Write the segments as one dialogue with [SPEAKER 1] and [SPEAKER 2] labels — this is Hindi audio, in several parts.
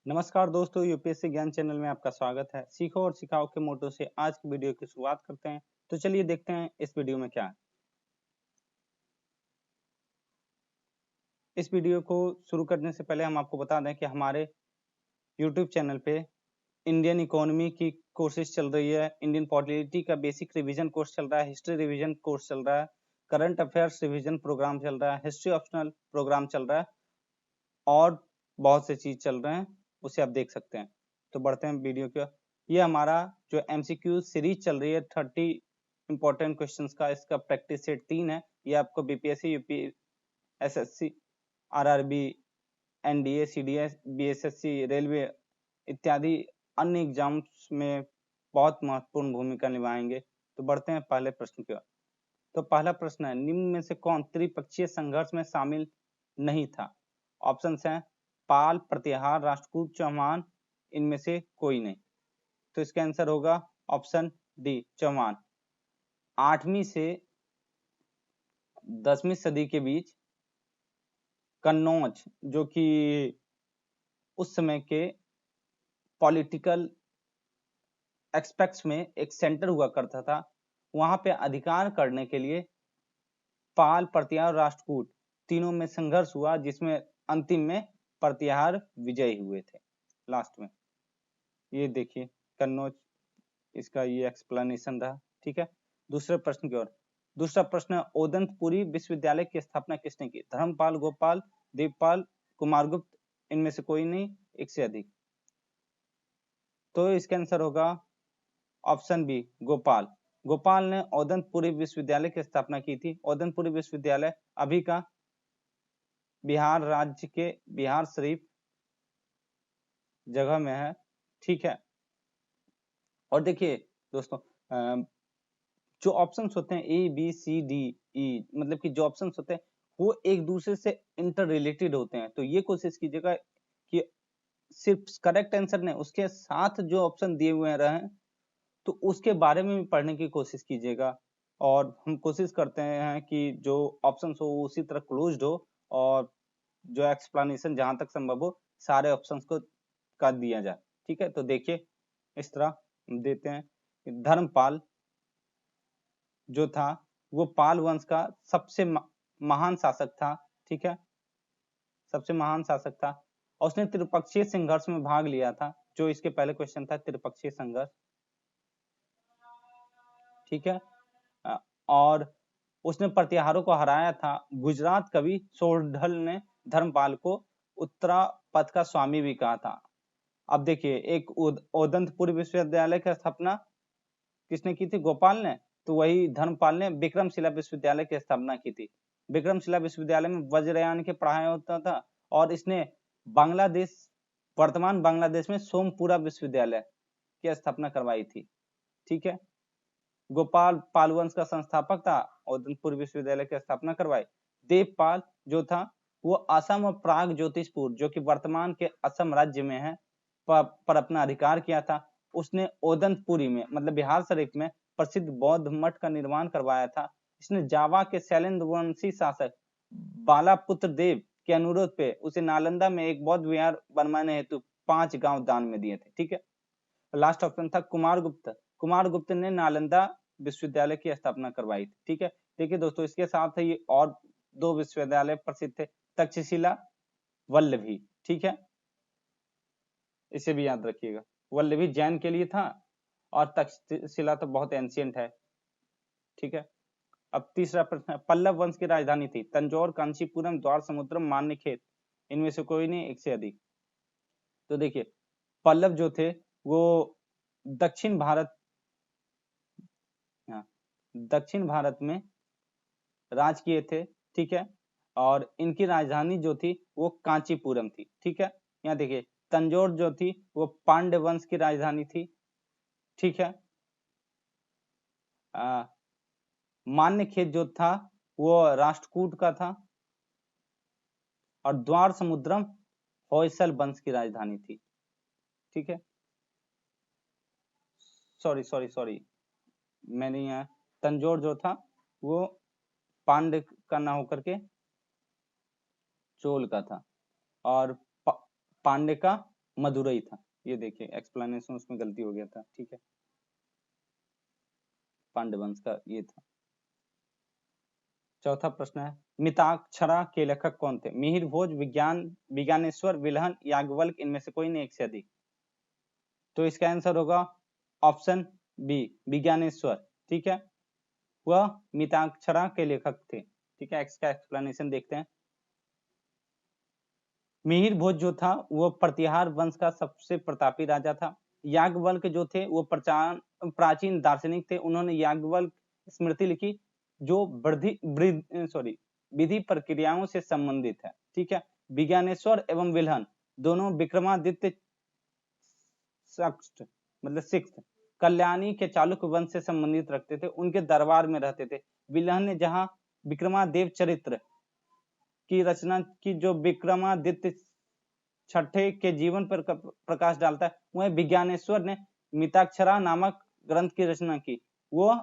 [SPEAKER 1] नमस्कार दोस्तों, यूपीएससी ज्ञान चैनल में आपका स्वागत है। सीखो और सिखाओ के मोटो से आज की वीडियो की शुरुआत करते हैं। तो चलिए देखते हैं इस वीडियो में क्या है। इस वीडियो को शुरू करने से पहले हम आपको बता दें कि हमारे यूट्यूब चैनल पे इंडियन इकोनॉमी की कोर्सेज चल रही है, इंडियन पॉलिटी का बेसिक रिवीजन कोर्स चल रहा है, हिस्ट्री रिवीजन कोर्स चल रहा है, करंट अफेयर्स रिवीजन प्रोग्राम चल रहा है, हिस्ट्री ऑप्शनल प्रोग्राम चल रहा है और बहुत से चीज चल रहे हैं, उसे आप देख सकते हैं। तो बढ़ते हैं वीडियो की। ये हमारा जो एमसीक्यू सीरीज चल रही है 30 इंपॉर्टेंट क्वेश्चंस का, इसका प्रैक्टिस सेट 3 है। ये आपको BPSC, UPSC, RRB, NDA, CDS, BSSC, railway इत्यादि अन्य एग्जाम्स में बहुत महत्वपूर्ण भूमिका निभाएंगे। तो बढ़ते हैं पहले प्रश्न की ओर। तो पहला प्रश्न है, निम्न में से कौन त्रिपक्षीय संघर्ष में शामिल नहीं था? ऑप्शन हैं पाल, प्रतिहार, राष्ट्रकूट, चौहान, इनमें से कोई नहीं। तो इसका आंसर होगा ऑप्शन डी, चौहान। 8वीं से 10वीं सदी के बीच कन्नौज, जो कि उस समय के पॉलिटिकल एक्सपेक्ट्स में एक सेंटर हुआ करता था, वहां पे अधिकार करने के लिए पाल, प्रतिहार और राष्ट्रकूट तीनों में संघर्ष हुआ, जिसमें अंतिम में प्रतिहार विजयी हुए थे लास्ट में। ये देखिए कन्नौज, इसका ये एक्सप्लेनेशन रहा। ठीक है, दूसरे प्रश्न की ओर। दूसरा प्रश्न है, ओदंतपुरी विश्वविद्यालय की स्थापना किसने की? धर्मपाल, गोपाल, देवपाल, कुमारगुप्त, इनमें से कोई नहीं, एक से अधिक। तो इसका आंसर होगा ऑप्शन बी, गोपाल। गोपाल ने ओदंतपुरी विश्वविद्यालय की स्थापना की थी। ओदंतपुरी विश्वविद्यालय अभी का बिहार राज्य के बिहार शरीफ जगह में है। ठीक है, और देखिए दोस्तों, जो ऑप्शंस होते हैं A B C D E, मतलब कि जो ऑप्शंस होते हैं वो एक दूसरे से इंटर रिलेटेड होते हैं। तो ये कोशिश कीजिएगा कि सिर्फ करेक्ट आंसर नहीं, उसके साथ जो ऑप्शन दिए हुए रहे तो उसके बारे में भी पढ़ने की कोशिश कीजिएगा। और हम कोशिश करते हैं कि जो ऑप्शंस हो वो उसी तरह क्लोज्ड हो, और जो एक्सप्लेनेशन जहां तक संभव हो सारे ऑप्शंस को कर दिया जाए। ठीक है, तो देखिए इस तरह देते हैं। धर्मपाल जो था वो पाल वंश का सबसे महान शासक था। ठीक है, सबसे महान शासक था, और उसने त्रिपक्षीय संघर्ष में भाग लिया था, जो इसके पहले क्वेश्चन था, त्रिपक्षीय संघर्ष। ठीक है, और उसने प्रतिहारों को हराया था। गुजरात कवि सोरढल ने धर्मपाल को उत्तरापथ का स्वामी भी कहा था। अब देखिए, एक ओदंतपुर विश्वविद्यालय की स्थापना किसने की थी? गोपाल ने। तो वही धर्मपाल ने विक्रमशिला विश्वविद्यालय की स्थापना की थी। विक्रमशिला विश्वविद्यालय में वज्रयान की पढ़ाई होता था, और इसने बांग्लादेश, वर्तमान बांग्लादेश में सोमपुरा विश्वविद्यालय की स्थापना करवाई थी। ठीक है, गोपाल पालवंश का संस्थापक था, ओदंतपुर विश्वविद्यालय की स्थापना करवाई। देवपाल जो था वो असम और प्राग ज्योतिषपुर, जो कि वर्तमान के असम राज्य में है, पर अपना अधिकार किया था। उसने ओदंतपुरी में, मतलब बिहार शरीफ में प्रसिद्ध बौद्ध मठ का निर्माण करवाया था। इसने जावा के शैलेंद्र वंशी शासक बालापुत्र देव के अनुरोध पे उसे नालंदा में एक बौद्ध विहार बनवाने हेतु 5 गांव दान में दिए थे। ठीक है, लास्ट ऑप्शन था कुमारगुप्त। कुमारगुप्त ने नालंदा विश्वविद्यालय की स्थापना करवाई थी। ठीक है, देखिए दोस्तों, इसके साथ ही और 2 विश्वविद्यालय प्रसिद्ध थे, तक्षशिला, वल्लभी। ठीक है, इसे भी याद रखिएगा। वल्लभी जैन के लिए था, और तक्षशिला तो बहुत एंशियंट है। ठीक है, अब तीसरा प्रश्न है, पल्लव वंश की राजधानी थी? तंजौर, कांचीपुरम, द्वार समुद्रम, मान्यखेत, इनमें से कोई नहीं, एक से अधिक। तो देखिए, पल्लव जो थे वो दक्षिण भारत, हाँ, दक्षिण भारत में राज किए थे। ठीक है, और इनकी राजधानी जो थी वो कांचीपुरम थी। ठीक है, यहाँ देखिए, तंजौर जो थी वो पांड्य वंश की राजधानी थी। ठीक है, मान्यखेत जो था वो राष्ट्रकूट का था, और द्वार समुद्रम होयसल वंश की राजधानी थी। ठीक है, सॉरी सॉरी सॉरी, मैंने यहाँ तंजौर जो था वो पांड्य का ना होकर के चोल का था, और पांड्य का मदुरई था। ये देखिए एक्सप्लेनेशन उसमें गलती हो गया था, ठीक है, पांड्य वंश का ये था। चौथा प्रश्न है मिताक्षरा के लेखक कौन थे? मिहिर भोज, विज्ञानेश्वर, विल्हन, याज्ञवल्क्य, इनमें से कोई नहीं, एक से अधिक। तो इसका आंसर होगा ऑप्शन बी, विज्ञानेश्वर, ठीक है, वह मिताक्षरा के लेखक थे, ठीक है। इसका एक्सप्लेनेशन देखते हैं। मिहिर भोज जो था वो प्रतिहार वंश का सबसे प्रतापी राजा था। याज्ञवल्क्य जो थे वो प्राचीन दार्शनिक थे। उन्होंने याज्ञवल्क्य स्मृति लिखी जो विधि प्रक्रियाओं से संबंधित है, ठीक है। विज्ञानेश्वर एवं विल्हन दोनों विक्रमादित्य सिक्स्थ कल्याणी के चालुक्य वंश से संबंधित रखते थे, उनके दरबार में रहते थे। विल्हन ने जहां विक्रमादेव चरित्र की रचना की जो विक्रमादित्य छठे के जीवन पर प्रकाश डालता है, वह विज्ञानेश्वर ने मिताक्षरा नामक ग्रंथ की रचना की। वो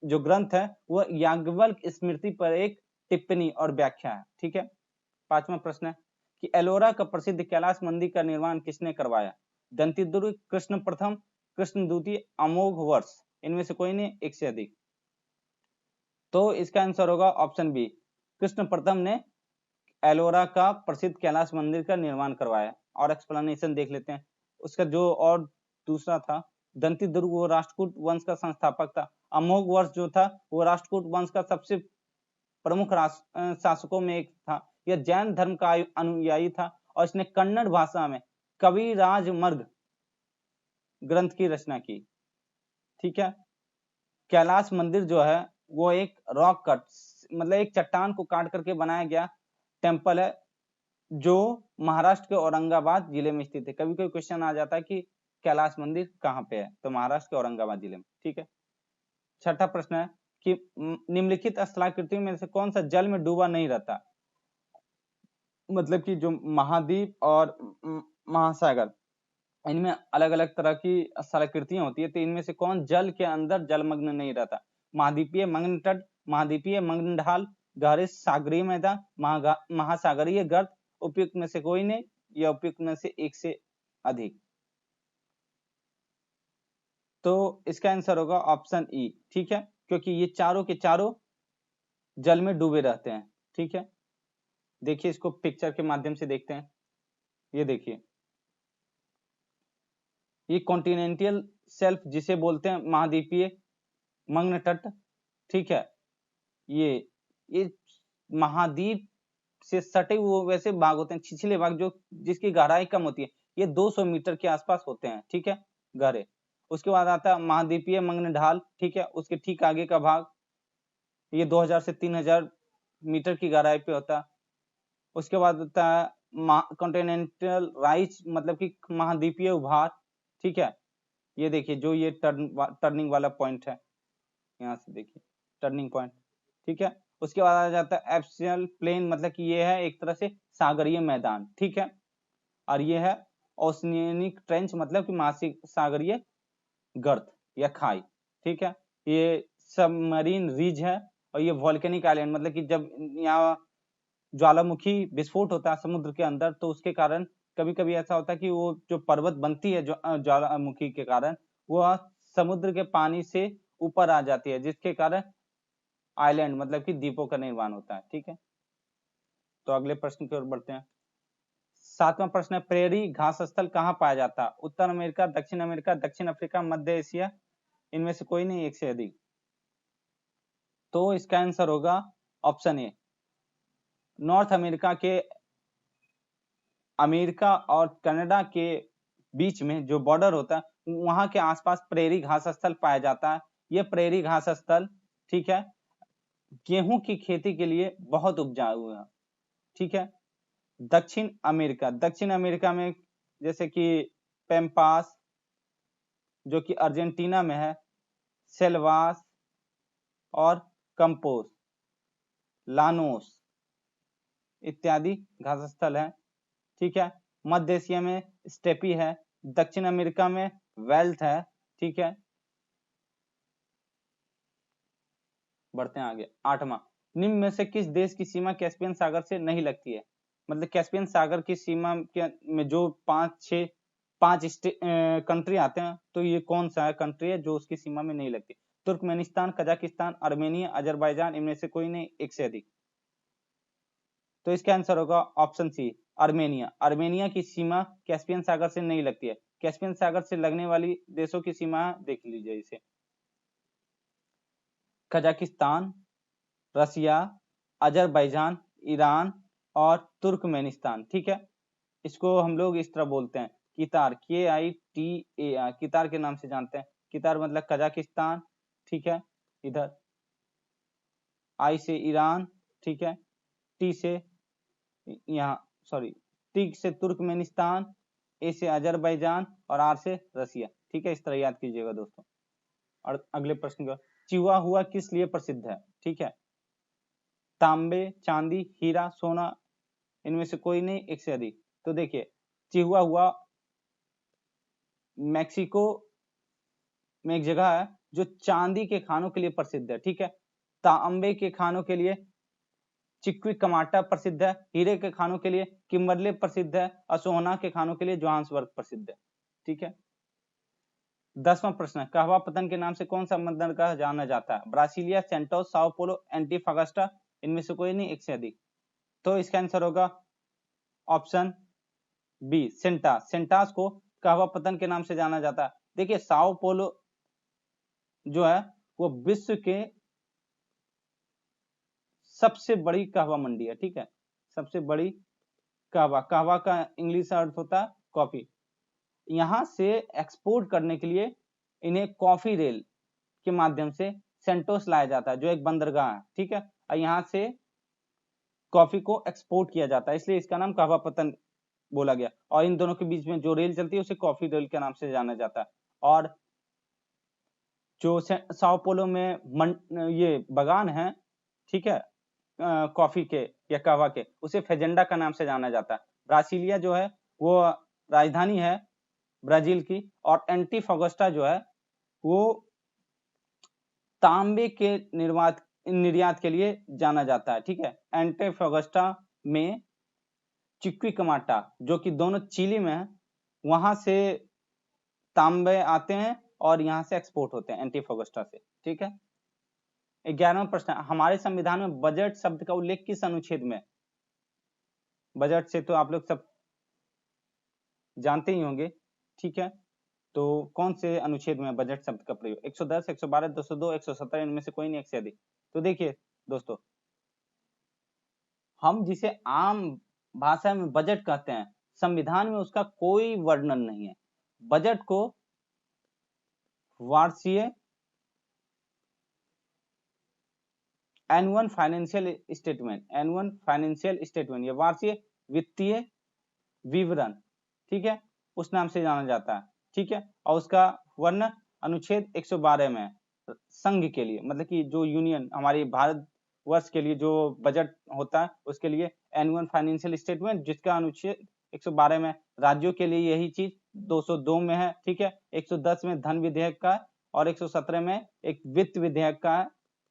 [SPEAKER 1] जो ग्रंथ है वह याज्ञवल्क्य स्मृति पर एक टिप्पणी और व्याख्या है, ठीक है। पांचवा प्रश्न है कि एलोरा का प्रसिद्ध कैलाश मंदिर का निर्माण किसने करवाया? दंतिदुर्ग, कृष्ण प्रथम, कृष्ण द्वितीय, अमोघ वर्ष, इनमें से कोई नहीं, एक से अधिक। तो इसका आंसर होगा ऑप्शन बी, कृष्ण प्रथम ने एलोरा का प्रसिद्ध कैलाश मंदिर का निर्माण करवाया। और एक्सप्लेनेशन देख लेते हैं उसका। जो और दूसरा था दंतिदुर्ग, वो राष्ट्रकूट वंश का संस्थापक था। अमोघ वर्ष जो था वो राष्ट्रकूट वंश का सबसे प्रमुख शासकों में एक था। यह जैन धर्म का अनुयायी था और इसने कन्नड़ भाषा में कविराजमर्ग ग्रंथ की रचना की, ठीक है। कैलाश मंदिर जो है वो एक रॉक कट मतलब एक चट्टान को काट करके बनाया गया टेम्पल है जो महाराष्ट्र के औरंगाबाद जिले में स्थित है। कभी कोई क्वेश्चन आ जाता है कि कैलाश मंदिर कहाँ पे है, तो महाराष्ट्र के औरंगाबाद जिले में, ठीक है। छठा प्रश्न है कि निम्नलिखित स्थलाकृतियों में से कौन सा जल में डूबा नहीं रहता? मतलब कि जो महाद्वीप और महासागर, इनमें अलग अलग तरह की स्थलाकृतियां होती है, तो इनमें से कौन जल के अंदर जलमग्न नहीं रहता? महाद्वीपीय मग्न तट, महाद्वीपीय मग्न ढाल, गहरे सागरीय मैदान, महासागरीय गर्त, उपयुक्त में से कोई नहीं, या उपयुक्त में से एक से अधिक। तो इसका आंसर होगा ऑप्शन ई, ठीक है, क्योंकि ये चारों के चारों जल में डूबे रहते हैं, ठीक है। देखिए इसको पिक्चर के माध्यम से देखते हैं। ये देखिए ये कॉन्टिनेंटल शेल्फ जिसे बोलते हैं महाद्वीपीय मग्न तट, ठीक है। ये महाद्वीप से सटे हुए वैसे भाग होते हैं, छिछले भाग जो जिसकी गहराई कम होती है, ये 200 मीटर के आसपास होते हैं, ठीक है, गहरे। उसके बाद आता है महाद्वीपीय मग्न ढाल, ठीक है, उसके ठीक आगे का भाग ये 2000 से 3000 मीटर की गहराई पे होता है। उसके बाद होता है कॉन्टिनेंटल राइज मतलब कि महाद्वीपीय उभार, ठीक है। ये देखिए जो ये टर्निंग वाला पॉइंट है, यहाँ से देखिए टर्निंग पॉइंट, ठीक है। उसके बाद आ जाता है एब्सियल प्लेन, मतलब कि ये है एक तरह से सागरीय मैदान, ठीक है। और ये है ओशियनिक ट्रेंच मतलब कि महासागरीय गर्त या खाई, ठीक है। ये सबमरीन रिज है और ये वॉल्केनिक आइलैंड मतलब कि जब यहाँ ज्वालामुखी विस्फोट होता है समुद्र के अंदर, तो उसके कारण कभी कभी ऐसा होता है कि वो जो पर्वत बनती है ज्वालामुखी के कारण वह समुद्र के पानी से ऊपर आ जाती है, जिसके कारण आइलैंड मतलब कि द्वीपों का निर्माण होता है, ठीक है। तो अगले प्रश्न की ओर बढ़ते हैं। सातवां प्रश्न है प्रेरी घास स्थल कहाँ पाया जाता है? उत्तर अमेरिका, दक्षिण अमेरिका, दक्षिण अफ्रीका, मध्य एशिया, इनमें से कोई नहीं, एक से अधिक। तो इसका आंसर होगा ऑप्शन ए, नॉर्थ अमेरिका के अमेरिका और कनाडा के बीच में जो बॉर्डर होता है वहां के आसपास प्रेरी घास स्थल पाया जाता है। यह प्रेरी घास स्थल, ठीक है, गेहूं की खेती के लिए बहुत उपजाऊ है, ठीक है। दक्षिण अमेरिका में जैसे कि पेम्पास जो कि अर्जेंटीना में है, सेल्वास और कंपोस, लानोस इत्यादि घास स्थल है, ठीक है। मध्य एशिया में स्टेपी है, दक्षिण अमेरिका में वेल्थ है, ठीक है। बढ़ते हैं आगे। आठवां, निम्न में से किस देश की सीमा कैस्पियन सागर से नहीं लगती है? मतलब कैस्पियन सागर की सीमा के में जो 5-6 5 कंट्री आते हैं, तो ये कौन सा कंट्री है जो उसकी सीमा में नहीं लगती? तुर्कमेनिस्तान, कजाकिस्तान, अर्मेनिया, अजरबैजान, इनमें से कोई नहीं, एक से अधिक। तो इसका आंसर होगा ऑप्शन सी, अर्मेनिया। अर्मेनिया की सीमा कैस्पियन सागर से नहीं लगती है। कैस्पियन सागर से लगने वाली देशों की सीमा देख लीजिए इसे, कजाकिस्तान, रसिया, अजरबैजान, ईरान और तुर्कमेनिस्तान। ठीक है, इसको हम लोग इस तरह बोलते हैं, कितार, KITAR, कितार के नाम से जानते हैं। कितार मतलब कजाकिस्तान, ठीक है, इधर आई से ईरान, ठीक है, टी से यहाँ सॉरी टी से तुर्कमेनिस्तान, ए से अजरबैजान और आर से रसिया। ठीक है, इस तरह याद कीजिएगा दोस्तों। और अगले प्रश्न का, चिहुआहुआ किस लिए प्रसिद्ध है? ठीक है, तांबे, चांदी, हीरा, सोना, इनमें से कोई नहीं, एक से अधिक। तो देखिए, चिहुआहुआ मैक्सिको में एक जगह है जो चांदी के खानों के लिए प्रसिद्ध है। ठीक है, तांबे के खानों के लिए चिक्विकमाटा प्रसिद्ध है, हीरे के खानों के लिए किम्बरले प्रसिद्ध है और सोना के खानों के लिए जोहान्सबर्ग प्रसिद्ध है। ठीक है, 10वां प्रश्न, कहवा पतन के नाम से कौन सा बंदरगाह जाना जाता है? ब्रासिलिया, सेंटोस, साओ पोलो, एंटीफागास्टा, इनमें से कोई नहीं, एक से अधिक। तो इसका आंसर होगा ऑप्शन बी, सेंटास। सेंटास को कहवा पतन के नाम से जाना जाता है। देखिए, साओ पोलो जो है वो विश्व के सबसे बड़ी कहवा मंडी है। ठीक है, सबसे बड़ी कहवा, कहवा का इंग्लिश अर्थ होता है कॉफी। यहां से एक्सपोर्ट करने के लिए इन्हें कॉफी रेल के माध्यम से सेंटोस लाया जाता है, जो एक बंदरगाह है। ठीक है, और यहाँ से कॉफी को एक्सपोर्ट किया जाता है, इसलिए इसका नाम कहवा पतन बोला गया। और इन दोनों के बीच में जो रेल चलती है उसे कॉफी रेल के नाम से जाना जाता है। और जो साओ पोलो में ये बगान है, ठीक है, कॉफी के या कहवा के, उसे फेजेंडा का नाम से जाना जाता है। ब्रासिलिया जो है वो राजधानी है ब्राजील की, और एंटीफागोस्टा जो है वो तांबे के निर्यात के लिए जाना जाता है। ठीक है, एंटीफागोस्टा में चिक्विकमाटा जो कि दोनों चिली में है, वहां से तांबे आते हैं और यहाँ से एक्सपोर्ट होते हैं एंटीफागोस्टा से। ठीक है, 11वां प्रश्न, हमारे संविधान में बजट शब्द का उल्लेख किस अनुच्छेद में? बजट से तो आप लोग सब जानते ही होंगे। ठीक है, तो कौन से अनुच्छेद में बजट शब्द का प्रयोग? 110, 112, 202, 117, इनमें से कोई नहीं, एक से अधिक। तो देखिए दोस्तों, हम जिसे आम भाषा में बजट कहते हैं, संविधान में उसका कोई वर्णन नहीं है। बजट को वार्षिक एनुअल फाइनेंशियल स्टेटमेंट या वार्षिक वित्तीय विवरण, ठीक है, उस नाम से जाना जाता है। ठीक है, और उसका वर्णन अनुच्छेद 112 में है। संघ के लिए, मतलब कि जो यूनियन हमारी भारत वर्ष के लिए जो बजट होता है उसके लिए एनुअल फाइनेंशियल स्टेटमेंट, जिसका अनुच्छेद 112 में। राज्यों के लिए यही चीज 202 में है। ठीक है, 110 में धन विधेयक का और 117 में एक वित्त विधेयक का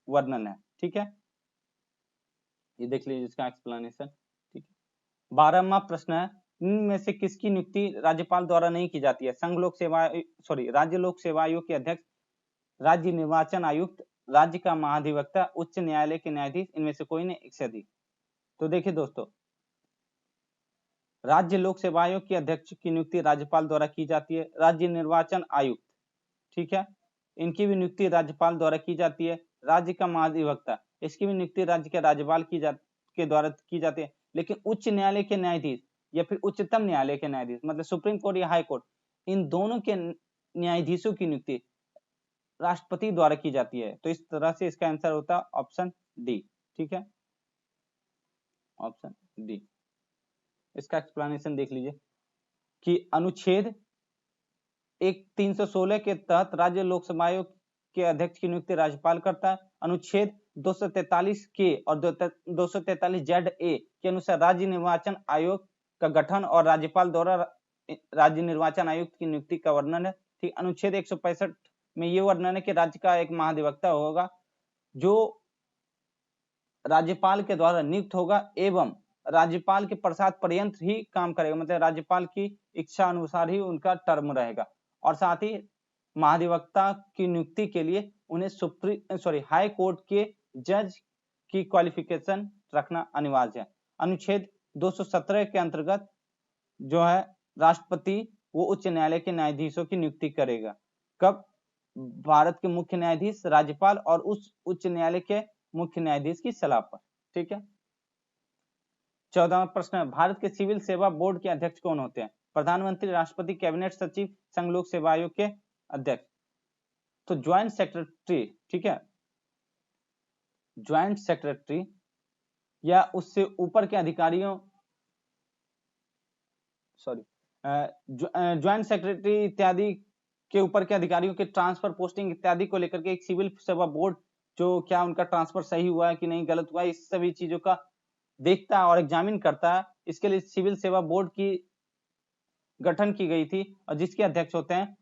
[SPEAKER 1] वर्णन है। ठीक है, ये देख लीजिए इसका एक्सप्लेनेशन। ठीक है, 12वां प्रश्न है, इनमें से किसकी नियुक्ति राज्यपाल द्वारा नहीं की जाती है? संघ लोक सेवा राज्य लोक सेवा आयोग के अध्यक्ष, राज्य निर्वाचन आयुक्त, राज्य का महाधिवक्ता, उच्च न्यायालय के न्यायाधीश, इनमें से कोई नहीं, एक से अधिक। तो देखिए दोस्तों, राज्य लोक सेवा आयोग के अध्यक्ष की नियुक्ति राज्यपाल द्वारा की जाती है। राज्य निर्वाचन आयुक्त, ठीक है, इनकी भी नियुक्ति राज्यपाल द्वारा की जाती है। राज्य का महाधिवक्ता, इसकी भी नियुक्ति राज्य के राज्यपाल के द्वारा की जाती है। लेकिन उच्च न्यायालय के न्यायाधीश या फिर उच्चतम न्यायालय के न्यायाधीश, मतलब सुप्रीम कोर्ट या हाई कोर्ट, इन दोनों के न्यायाधीशों की नियुक्ति राष्ट्रपति द्वारा की जाती है। तो इस तरह से इसका आंसर होता है ऑप्शन डी। ठीक है, ऑप्शन डी। इसका एक्सप्लेनेशन देख लीजिए कि अनुच्छेद 316 के तहत राज्य लोक सेवा आयोग के अध्यक्ष की नियुक्ति राज्यपाल करता है। अनुच्छेद 243 के और 243 ZA के अनुसार राज्य निर्वाचन आयोग का गठन और राज्यपाल द्वारा राज्य निर्वाचन आयुक्त की नियुक्ति का वर्णन है। ठीक, अनुच्छेद 165 में ये वर्णन है कि राज्य का एक महाधिवक्ता होगा जो राज्यपाल के द्वारा नियुक्त होगा एवं राज्यपाल के प्रसाद पर्यंत ही काम करेगा, मतलब राज्यपाल की इच्छा अनुसार ही उनका टर्म रहेगा। और साथ ही महाधिवक्ता की नियुक्ति के लिए उन्हें हाई कोर्ट के जज की क्वालिफिकेशन रखना अनिवार्य है। अनुच्छेद 217 के अंतर्गत जो है राष्ट्रपति वो उच्च न्यायालय के न्यायाधीशों की नियुक्ति करेगा। कब? भारत के मुख्य न्यायाधीश, राज्यपाल और उस उच्च न्यायालय के मुख्य न्यायाधीश की सलाह पर। ठीक है। 14वां प्रश्न है, भारत के सिविल सेवा बोर्ड के अध्यक्ष कौन होते हैं? प्रधानमंत्री, राष्ट्रपति, कैबिनेट सचिव, संघ लोक सेवा आयोग के अध्यक्ष। तो ज्वाइंट सेक्रेटरी, ठीक है, ज्वाइंट सेक्रेटरी या उससे ऊपर के अधिकारियों, सॉरी, ज्वाइंट सेक्रेटरी इत्यादि के ऊपर के अधिकारियों के ट्रांसफर, पोस्टिंग इत्यादि को लेकर के एक सिविल सेवा बोर्ड जो क्या उनका ट्रांसफर सही हुआ है कि नहीं, गलत हुआ है, इस सभी चीजों का देखता है और एग्जामिन करता है। इसके लिए सिविल सेवा बोर्ड की गठन की गई थी और जिसके अध्यक्ष होते हैं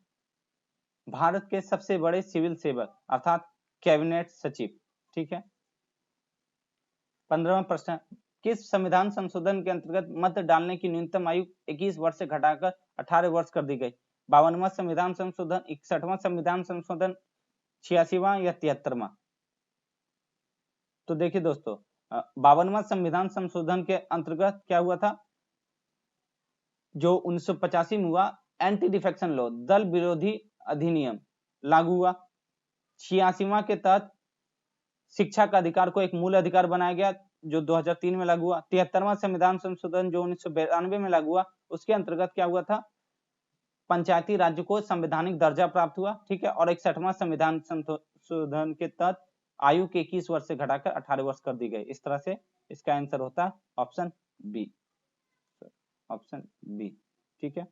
[SPEAKER 1] भारत के सबसे बड़े सिविल सेवक अर्थात कैबिनेट सचिव। ठीक है। 15वां प्रश्न, किस संविधान संशोधन के अंतर्गत मत डालने की न्यूनतम आयु 21 वर्ष से घटाकर 18 वर्ष कर दी गई? 52वां संविधान संशोधन, 61वां संविधान संशोधन, 86वां या 73वां? तो देखिए दोस्तों, 52वां संविधान संशोधन के अंतर्गत क्या हुआ था, जो 1985 में हुआ, एंटी डिफेक्शन लॉ, दल विरोधी अधिनियम लागू हुआ। 86वां के तहत शिक्षा का अधिकार को एक मूल अधिकार बनाया गया जो 2003 में लागू हुआ। 73वां संविधान संशोधन जो 1992 में लागू हुआ, उसके अंतर्गत क्या हुआ था, पंचायती राज्य को संवैधानिक दर्जा प्राप्त हुआ। ठीक है। और 61वां संविधान संशोधन के तहत आयु के 21 वर्ष से घटाकर 18 वर्ष कर दी गई। इस तरह से इसका आंसर होता है ऑप्शन बी, ऑप्शन बी। ठीक है।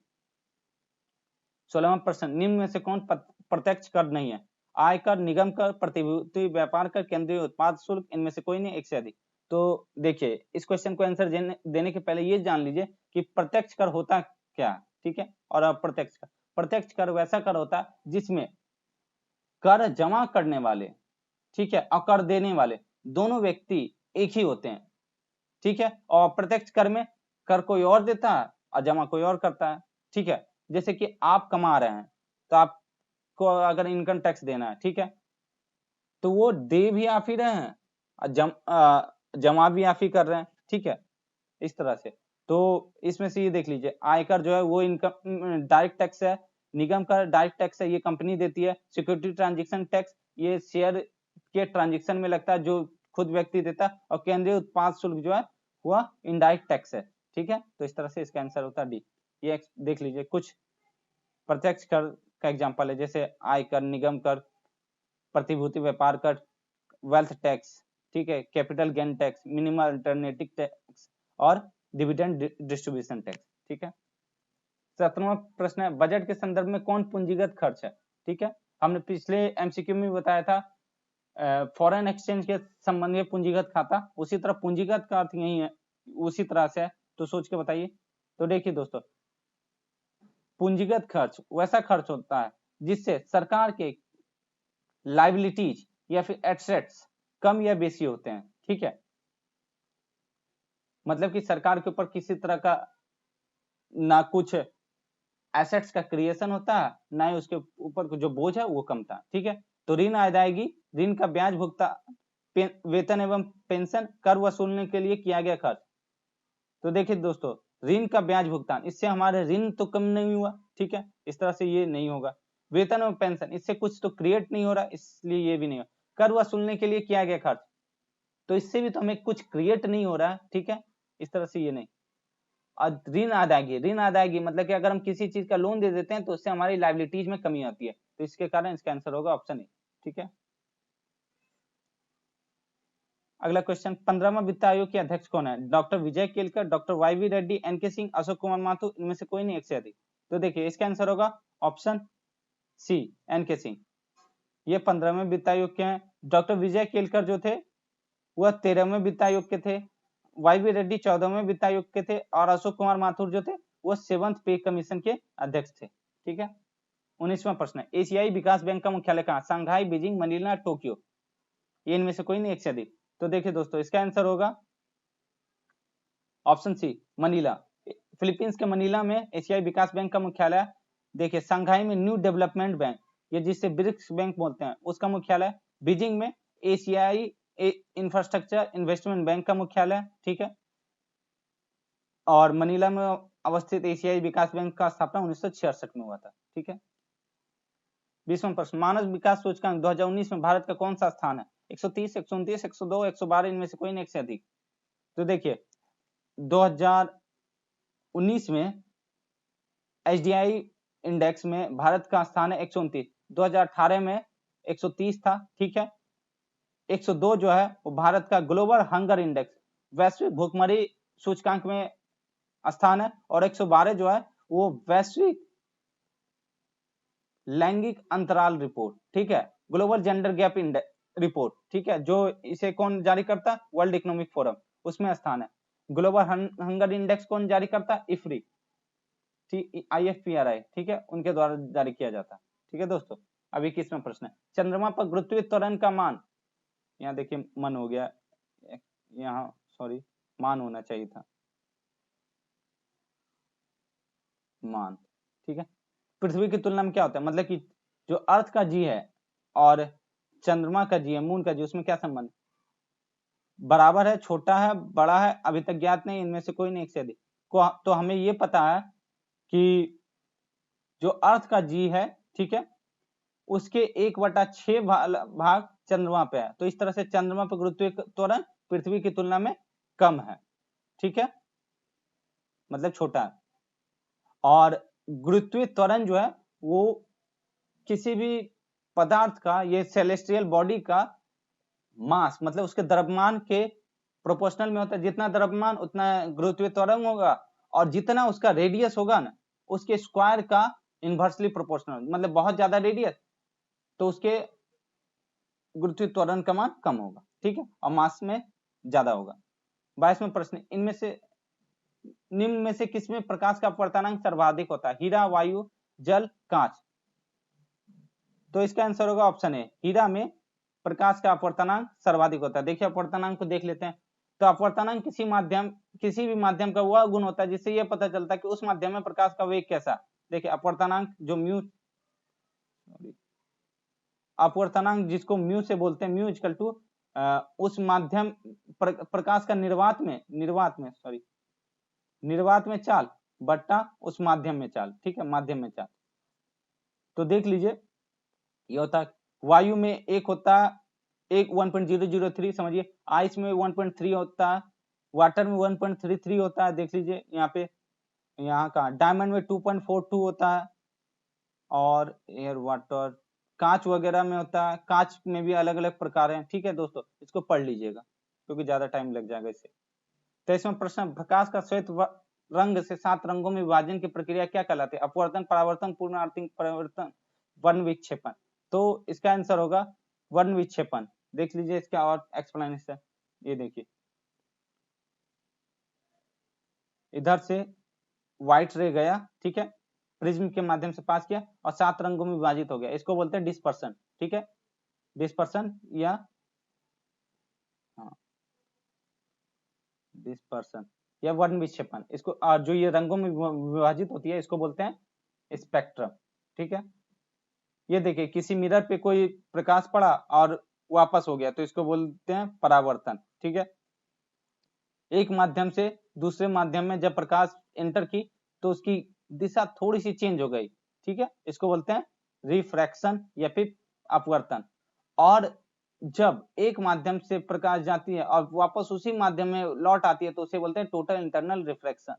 [SPEAKER 1] 16वां प्रश्न, निम्न में से कौन प्रत्यक्ष कर नहीं है? आयकर, निगम कर, प्रतिभूति व्यापार कर, केंद्रीय उत्पाद शुल्क, इनमें से कोई नहीं, एक से अधिक। तो देखिए इस क्वेश्चन को आंसर देने के पहले ये जान लीजिए कि प्रत्यक्ष कर होता क्या। ठीक है। और अप्रत्यक्ष कर, प्रत्यक्ष कर वैसा कर होता है जिसमें कर जमा करने वाले, ठीक है, और कर देने वाले दोनों व्यक्ति एक ही होते हैं। ठीक है। और प्रत्यक्ष कर में कर कोई और देता है और जमा कोई और करता है। ठीक है। जैसे कि आप कमा रहे हैं तो आपको अगर इनकम टैक्स देना है, ठीक है, तो वो दे भी आप ही रहे हैं और जमा भी आप ही कर रहे हैं। ठीक है। इस तरह से तो इसमें से ये देख लीजिए, आयकर जो है वो इनकम डायरेक्ट टैक्स है, निगम का डायरेक्ट टैक्स है, ये कंपनी देती है, सिक्योरिटी ट्रांजैक्शन टैक्स ये शेयर के ट्रांजैक्शन में लगता है जो खुद व्यक्ति देता है, और केंद्रीय उत्पाद शुल्क जो है वह इनडायरेक्ट टैक्स है। ठीक है। तो इस तरह से इसका आंसर होता है डी। ये देख लीजिए कुछ प्रत्यक्ष कर का एग्जांपल है, जैसे आयकर, निगम कर, प्रतिभूति व्यापार कर, वेल्थ टैक्स, ठीक है, capital gain tax, minimum alternative tax और डिविडेंड डिस्ट्रीब्यूशन टैक्स। ठीक है। 17वां प्रश्न है, बजट के संदर्भ में कौन पूंजीगत खर्च है? ठीक है। हमने पिछले एमसीक्यू में बताया था फॉरेन एक्सचेंज के संबंध में पूंजीगत खाता, उसी तरह पूंजीगत का अर्थ यही है, उसी तरह से है, तो सोच के बताइए। तो देखिए दोस्तों, पूंजीगत खर्च वैसा खर्च होता है जिससे सरकार के लायबिलिटीज या फिर एसेट्स कम या बेसी होते हैं। ठीक है। मतलब कि सरकार के ऊपर किसी तरह का ना कुछ एसेट्स का क्रिएशन होता है, ना ही उसके ऊपर जो बोझ है वो कम था। ठीक है। तो ऋण अदायगी, ऋण का ब्याज भुगतान, वेतन एवं पेंशन, कर वसूलने के लिए किया गया खर्च। तो देखिए दोस्तों, ऋण का ब्याज भुगतान, इससे हमारे ऋण तो कम नहीं हुआ। ठीक है। इस तरह से ये नहीं होगा। वेतन एवं पेंशन, इससे कुछ तो क्रिएट नहीं हो रहा, इसलिए ये भी नहीं होगा। कर वसूलने के लिए किया गया खर्च, तो इससे भी तो हमें कुछ क्रिएट नहीं हो रहा। ठीक है। इस तरह से ये नहीं। और ऋण अदायगी, ऋण अदायगी मतलब कि अगर हम किसी चीज का लोन दे देते हैं तो उससे हमारी लायबिलिटीज में कमी आती है, तो इसके कारण इसका आंसर होगा ऑप्शन ए। ठीक है। अगला क्वेश्चन, 15वां वित्त आयोग के अध्यक्ष कौन है? Doctor Vijay Kelkar, doctor Y V. Reddy, N K. Singh, Ashok Kumar Mathur, इनमें से कोई नहीं, एक से अधिक। तो देखिए इसका आंसर होगा ऑप्शन सी, एन.के. सिंह। ये 15वें वित्त आयोग के हैं। डॉक्टर विजय केलकर जो थे वह 13वें वित्त आयोग के थे, वाई.वी. रेड्डी 14वें वित्त आयोग के थे, और अशोक कुमार माथुर जो थे वो 7th पे कमीशन के अध्यक्ष थे। ठीक है। 19वां प्रश्न है, एशियाई विकास बैंक का मुख्यालय कहाँ? शंघाई, बीजिंग, मनीला, टोक्यो, ये इनमें से कोई नहीं, एक से अधिक। तो देखिए दोस्तों, इसका आंसर होगा ऑप्शन सी मनीला, फिलीपींस के मनीला में एशियाई विकास बैंक का मुख्यालय है। देखिए शंघाई में न्यू डेवलपमेंट बैंक, ये जिसे ब्रिक्स बैंक बोलते हैं, उसका मुख्यालय। बीजिंग में एशियाई इंफ्रास्ट्रक्चर इन्वेस्टमेंट बैंक का मुख्यालय, ठीक है। और मनीला में अवस्थित एशियाई विकास बैंक का स्थापना 1966 में हुआ था, ठीक है। 20वां प्रश्न, मानव विकास सूचकांक 2019 में भारत का कौन सा स्थान है? 130, 129, 102, 112, इनमें से कोई नहीं एक से अधिक। तो देखिए 2019 में HDI इंडेक्स में भारत का स्थान है 129, 2018 में 130 था, ठीक है। 102 जो है वो भारत का ग्लोबल हंगर इंडेक्स वैश्विक भूखमरी सूचकांक में स्थान है, और 112 जो है वो वैश्विक लैंगिक अंतराल रिपोर्ट, ठीक है, global gender gap index report, ठीक है, जो इसे कौन जारी करता है? वर्ल्ड इकोनॉमिक फोरम, उसमें स्थान है। ग्लोबल हंगर इंडेक्स कौन जारी करता है? इफ्री, IFPRI, ठीक है, उनके द्वारा जारी किया जाता है, ठीक है दोस्तों। अभी 21वां प्रश्न है, चंद्रमा पर गुरुत्वीय त्वरण का मान, यहाँ देखिए मन हो गया, यहाँ सॉरी मान होना चाहिए था, मान, ठीक है। पृथ्वी की तुलना में क्या होता है, मतलब कि जो अर्थ का जी है और चंद्रमा का जी है, मून का जी, उसमें क्या संबंध? बराबर है, छोटा है, बड़ा है, अभी तक ज्ञात नहीं, इनमें से कोई नहीं एक से अधिक को। तो हमें ये पता है कि जो अर्थ का जी है, ठीक है, उसके 1/6 भाग चंद्रमा पे है। तो इस तरह से चंद्रमा पर गुरुत्वीय त्वरण पृथ्वी की तुलना में कम है, ठीक है, मतलब छोटा है। और गुरुत्वीय त्वरण जो है वो किसी भी पदार्थ का, ये सेलेस्टियल बॉडी का मास, मतलब उसके द्रव्यमान के प्रोपोर्शनल में होता है। जितना द्रव्यमान उतना गुरुत्वीय त्वरण होगा, और जितना उसका रेडियस होगा ना, उसके स्क्वायर का इनवर्सली प्रोपोर्शनल, मतलब बहुत ज्यादा रेडियस तो उसके गुरुत्वीय त्वरण का मान कम होगा, ठीक है, और मास में ज्यादा होगा। 22वां प्रश्न, इनमें से निम्न में से किसमें प्रकाश का अपवर्तनांक सर्वाधिक होता है? हीरा, वायु, जल, कांच। तो इसका आंसर होगा ऑप्शन ए, हीरा में प्रकाश का अपवर्तनांक सर्वाधिक होता है। देखिए अपवर्तनांक को देख लेते हैं। तो अपवर्तनांक किसी भी माध्यम का वह गुण होता है जिससे यह पता चलता है कि उस माध्यम में प्रकाश का वेग कैसा। देखिए अपवर्तनांक जो म्यू, अपवर्तनांक जिसको म्यू से बोलते हैं, म्यू इक्वल टू उस माध्यम प्रकाश का निर्वात में चाल बट्टा उस माध्यम में चाल, ठीक है, माध्यम में चाल। तो देख लीजिए ये होता है, वायु में एक होता है, एक 1.003 समझिए, आइस में 1.3 होता है, वाटर में 1.33 होता है, देख लीजिए यहाँ पे, यहाँ का डायमंड में 2.42 होता है, और एयर वाटर कांच वगैरह में होता है। कांच में भी अलग अलग प्रकार हैं, ठीक है दोस्तों, इसको पढ़ लीजिएगा क्योंकि ज्यादा टाइम लग जाएगा इससे। तो इसमें प्रश्न, प्रकाश का श्वेत रंग से 7 रंगों में विभाजन की प्रक्रिया क्या कहलाती है? अपवर्तन, परावर्तन, पूर्ण आवर्तिक परिवर्तन, वर्ण विक्षेपण। तो इसका आंसर होगा वर्ण विक्षेपण। देख लीजिए इसका और एक्सप्लेनेशन, ये देखिए इधर से व्हाइट रे गया, ठीक है, प्रिज्म के माध्यम से पास किया और 7 रंगों में विभाजित हो गया, इसको बोलते हैं डिस्पर्सन, ठीक है, डिस्पर्सन या हाँ डिस्पर्सन या वर्ण विक्षेपण, इसको। और जो ये रंगों में विभाजित होती है इसको बोलते हैं स्पेक्ट्रम, ठीक है। ये देखिए किसी मिरर पे कोई प्रकाश पड़ा और वापस हो गया तो इसको बोलते हैं परावर्तन, ठीक है। एक माध्यम से दूसरे माध्यम में जब प्रकाश एंटर की तो उसकी दिशा थोड़ी सी चेंज हो गई, ठीक है, इसको बोलते हैं रिफ्रैक्शन या फिर अपवर्तन। और जब एक माध्यम से प्रकाश जाती है और वापस उसी माध्यम में लौट आती है तो उसे बोलते हैं टोटल इंटरनल रिफ्रैक्शन,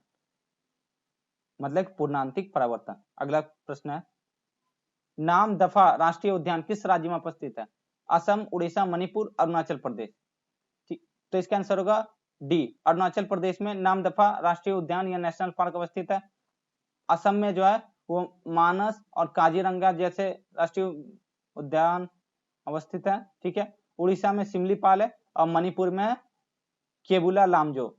[SPEAKER 1] मतलब पूर्णांतिक परावर्तन। अगला प्रश्न है, नाम दफा राष्ट्रीय उद्यान किस राज्य में उपस्थित है? असम, उड़ीसा, मणिपुर, अरुणाचल प्रदेश। ठीक, तो इसका आंसर होगा डी, अरुणाचल प्रदेश में नामदफा राष्ट्रीय उद्यान या नेशनल पार्क अवस्थित है। असम में जो है वो मानस और काजीरंगा जैसे राष्ट्रीय उद्यान अवस्थित है, ठीक है। उड़ीसा में सिमलीपाल है और मणिपुर में है केबुला लामजो,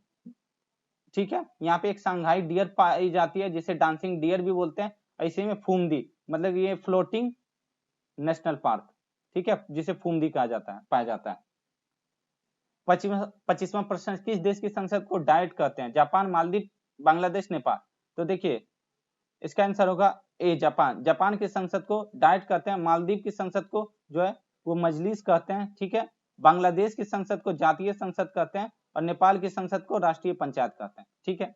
[SPEAKER 1] ठीक है। यहाँ पे एक सांघाई डियर पाई जाती है जिसे डांसिंग डियर भी बोलते हैं। ऐसे में फूमदी, मतलब ये फ्लोटिंग नेशनल पार्क, ठीक है, जिसे फूमदी कहा जाता है, पाया जाता है। 25वां प्रश्न, किस देश की संसद को डाइट कहते हैं? जापान, मालदीव, बांग्लादेश, नेपाल। तो देखिए इसका आंसर होगा ए, जापान। जापान की संसद को डाइट कहते हैं, मालदीव की संसद को जो है वो मजलिस कहते हैं, ठीक है। बांग्लादेश की संसद को जातीय संसद कहते हैं और नेपाल की संसद को राष्ट्रीय पंचायत कहते हैं, ठीक है।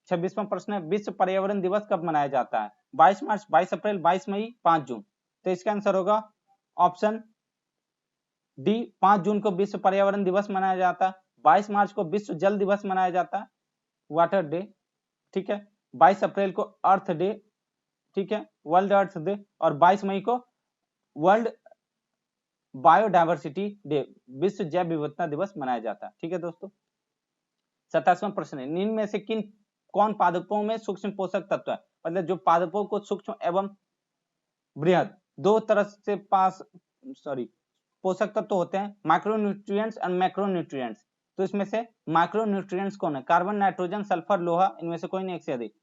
[SPEAKER 1] 26वां प्रश्न है, विश्व पर्यावरण दिवस कब मनाया जाता है? 22 मार्च, 22 अप्रैल, 22 मई, 5 जून। तो इसका आंसर होगा ऑप्शन डी, 5 जून को विश्व पर्यावरण दिवस मनाया जाता है। 22 मार्च को विश्व जल दिवस मनाया जाता है, वाटर डे, ठीक है। 22 अप्रैल को अर्थ डे, ठीक है, वर्ल्ड अर्थ डे। और 22 मई को वर्ल्ड बायोडायवर्सिटी डे, विश्व जैव विविधता दिवस मनाया जाता है, ठीक है दोस्तों। 27वां प्रश्न है, निम्न में से कौन पादपों में सूक्ष्म पोषक तत्व है? मतलब जो पादपों को सूक्ष्म एवं बृहद दो तरह से पोषक तत्व होते हैं, माइक्रोन्यूट्रिएंट्स और मैक्रोन्यूट्रिएंट्स। तो इसमें से माइक्रोन्यूट्रिएंट्स कौन है? कार्बन, नाइट्रोजन, सल्फर, लोहा, इनमें से कोई नहीं एक से अधिक।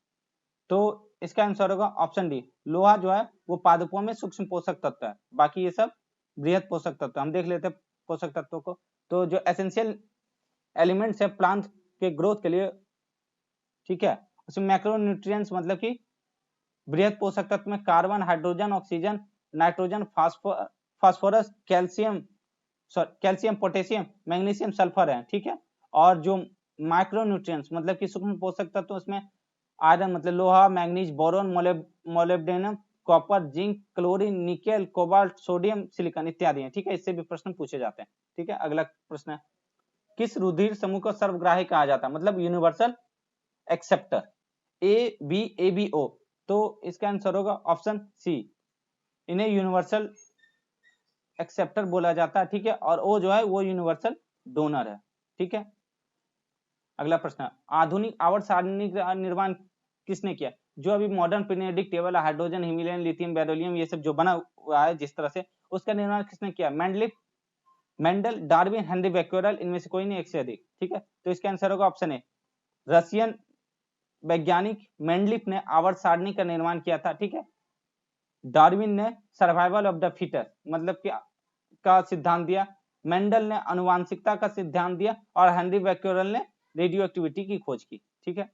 [SPEAKER 1] तो इसका आंसर होगा ऑप्शन डी, लोहा जो है वो पादपों में सूक्ष्म पोषक तत्व है, बाकी ये सब बृहद पोषक तत्व। हम देख लेते हैं पोषक तत्वों को। तो जो एसेंशियल एलिमेंट्स है प्लांट के ग्रोथ के लिए, ठीक है, उसमें मैक्रोन्यूट्रिएंट्स मतलब कि बृहद पोषक तत्व में carbon, hydrogen, oxygen, nitrogen, phosphorus, calcium, potassium, magnesium, sulphur है, ठीक है। और जो माइक्रोन्यूट्रिएंट्स मतलब कि सूक्ष्म पोषक तत्व, उसमें आयरन मतलब लोहा, manganese, boron, molybdenum, copper, zinc, chlorine, nickel, cobalt, sodium, silicon इत्यादि हैं, ठीक है। इससे भी प्रश्न पूछे जाते हैं, ठीक है। अगला प्रश्न है, किस रुधिर समूह को सर्वग्राही कहा जाता है? मतलब universal acceptor, A B, A B O. तो इसका आंसर होगा ऑप्शन सी, इन्हें यूनिवर्सल एक्सेप्टर बोला जाता है, ठीक है। और ओ जो है वो यूनिवर्सल डोनर है, ठीक है। अगला प्रश्न, आधुनिक आवर्त सारणी का निर्माण किसने किया? जो अभी मॉडर्न पीरियोडिक टेबल है, हाइड्रोजन, हीलियम, लिथियम, बेरिलियम, ये सब जो बना हुआ है जिस तरह से, उसका निर्माण किसने किया? मेंडल, डार्विन, हेनरी बैक्यूरेल, इनमें से कोई नहीं एक से अधिक, ठीक है। तो इसका आंसर होगा ऑप्शन ए, रशियन वैज्ञानिक मेंडलिफ ने आवर्त सारणी का निर्माण किया था, ठीक है। डार्विन ने सर्वाइवल ऑफ द फिटेस्ट मतलब कि का सिद्धांत दिया, मेंडल ने आनुवांशिकता का सिद्धांत दिया और हेनरी बैक्यूरेल ने रेडियो एक्टिविटी की खोज की, ठीक है।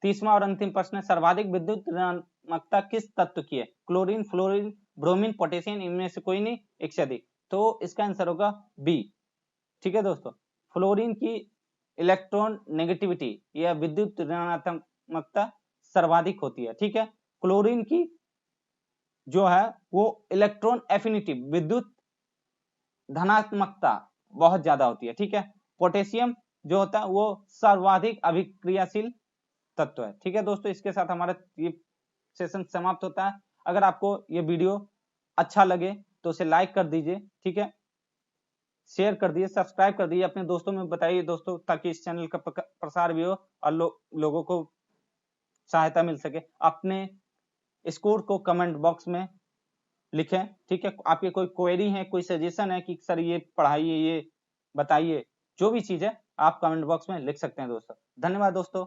[SPEAKER 1] 30वां और अंतिम प्रश्न है, सर्वाधिक विद्युत ऋणात्मकता किस तत्व की है? क्लोरीन, फ्लोरीन, ब्रोमीन, पोटेशियम, इनमें से कोई नहीं एक से अधिक। तो इसका आंसर होगा बी, ठीक है दोस्तों। फ्लोरीन की इलेक्ट्रॉन नेगेटिविटी या विद्युत ऋणात्मकता सर्वाधिक होती है, ठीक है। क्लोरीन की जो है वो इलेक्ट्रॉन एफिनिटी विद्युत धनात्मकता बहुत ज्यादा होती है, ठीक है। पोटेशियम जो होता है वो सर्वाधिक अभिक्रियाशील तत्व है, ठीक है दोस्तों। इसके साथ हमारा ये सेशन समाप्त होता है। अगर आपको ये वीडियो अच्छा लगे तो उसे लाइक कर दीजिए, ठीक है, शेयर कर दीजिए, सब्सक्राइब कर दीजिए, अपने दोस्तों में बताइए दोस्तों, ताकि इस चैनल का प्रसार भी हो और लोगों को सहायता मिल सके। अपने स्कोर को कमेंट बॉक्स में लिखें, ठीक है। आपके कोई क्वेरी है, कोई सजेशन है कि सर ये पढ़ाइए, ये बताइए, जो भी चीज है आप कमेंट बॉक्स में लिख सकते हैं दोस्तों। धन्यवाद दोस्तों।